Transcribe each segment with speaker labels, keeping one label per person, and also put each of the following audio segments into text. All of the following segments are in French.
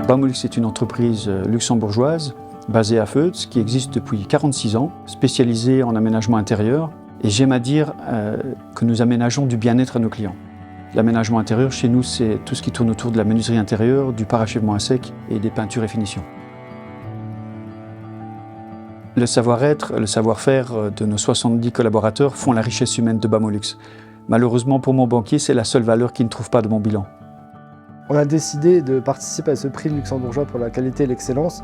Speaker 1: Bamolux est une entreprise luxembourgeoise basée à Feuz qui existe depuis 46 ans, spécialisée en aménagement intérieur. Et j'aime à dire que nous aménageons du bien-être à nos clients. L'aménagement intérieur, chez nous, c'est tout ce qui tourne autour de la menuiserie intérieure, du parachèvement à sec et des peintures et finitions. Le savoir-être, le savoir-faire de nos 70 collaborateurs font la richesse humaine de Bamolux. Malheureusement pour mon banquier, c'est la seule valeur qu'il ne trouve pas de mon bilan.
Speaker 2: On a décidé de participer à ce prix luxembourgeois pour la qualité et l'excellence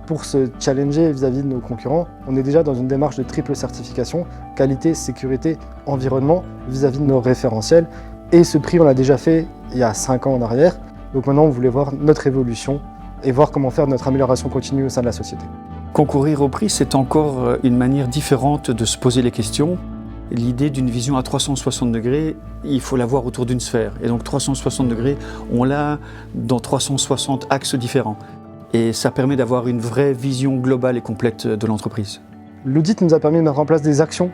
Speaker 2: pour se challenger vis-à-vis de nos concurrents. On est déjà dans une démarche de triple certification, qualité, sécurité, environnement, vis-à-vis de nos référentiels. Et ce prix, on l'a déjà fait il y a 5 ans en arrière. Donc maintenant, on voulait voir notre évolution et voir comment faire notre amélioration continue au sein de la société.
Speaker 1: Concourir au prix, c'est encore une manière différente de se poser les questions. L'idée d'une vision à 360 degrés, il faut la voir autour d'une sphère. Et donc 360 degrés, on l'a dans 360 axes différents. Et ça permet d'avoir une vraie vision globale et complète de l'entreprise.
Speaker 2: L'audit nous a permis de mettre en place des actions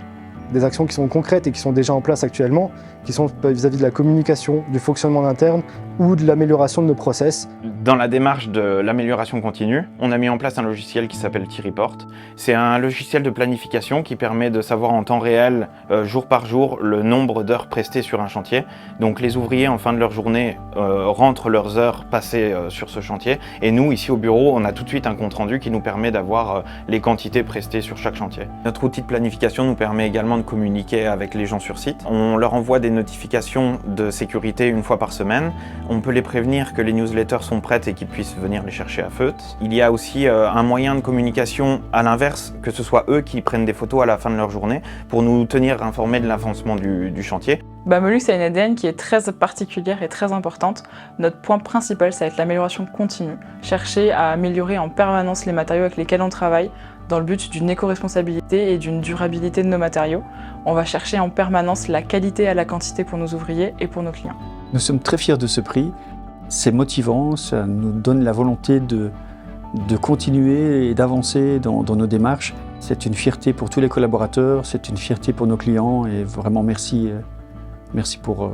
Speaker 2: qui sont concrètes et qui sont déjà en place actuellement, qui sont vis-à-vis de la communication, du fonctionnement interne ou de l'amélioration de nos process.
Speaker 3: Dans la démarche de l'amélioration continue, on a mis en place un logiciel qui s'appelle T-Report. C'est un logiciel de planification qui permet de savoir en temps réel, jour par jour, le nombre d'heures prestées sur un chantier. Donc les ouvriers, en fin de leur journée, rentrent leurs heures passées sur ce chantier. Et nous, ici au bureau, on a tout de suite un compte-rendu qui nous permet d'avoir les quantités prestées sur chaque chantier. Notre outil de planification nous permet également de communiquer avec les gens sur site. On leur envoie des notifications de sécurité une fois par semaine. On peut les prévenir que les newsletters sont prêtes et qu'ils puissent venir les chercher à Feuz. Il y a aussi un moyen de communication à l'inverse, que ce soit eux qui prennent des photos à la fin de leur journée pour nous tenir informés de l'avancement du chantier.
Speaker 4: Bamolux a une ADN qui est très particulière et très importante. Notre point principal, ça va être l'amélioration continue. Chercher à améliorer en permanence les matériaux avec lesquels on travaille, dans le but d'une éco-responsabilité et d'une durabilité de nos matériaux. On va chercher en permanence la qualité à la quantité pour nos ouvriers et pour nos clients.
Speaker 1: Nous sommes très fiers de ce prix. C'est motivant, ça nous donne la volonté de continuer et d'avancer dans nos démarches. C'est une fierté pour tous les collaborateurs, c'est une fierté pour nos clients et vraiment merci pour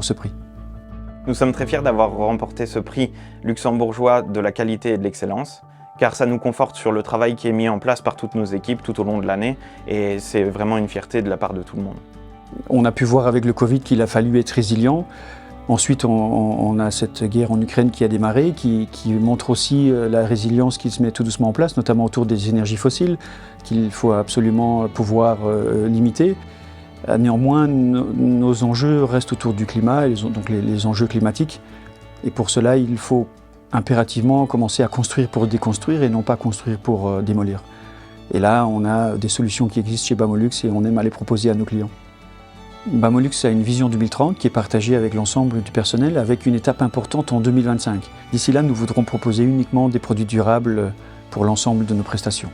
Speaker 1: ce prix.
Speaker 3: Nous sommes très fiers d'avoir remporté ce prix luxembourgeois de la qualité et de l'excellence, car ça nous conforte sur le travail qui est mis en place par toutes nos équipes tout au long de l'année et c'est vraiment une fierté de la part de tout le monde.
Speaker 1: On a pu voir avec le Covid qu'il a fallu être résilient. Ensuite, on a cette guerre en Ukraine qui a démarré, qui montre aussi la résilience qui se met tout doucement en place, notamment autour des énergies fossiles, qu'il faut absolument pouvoir limiter. Néanmoins, nos enjeux restent autour du climat, donc les enjeux climatiques. Et pour cela, il faut impérativement commencer à construire pour déconstruire et non pas construire pour démolir. Et là, on a des solutions qui existent chez Bamolux et on aime à les proposer à nos clients. Bamolux a une vision 2030 qui est partagée avec l'ensemble du personnel avec une étape importante en 2025. D'ici là, nous voudrons proposer uniquement des produits durables pour l'ensemble de nos prestations.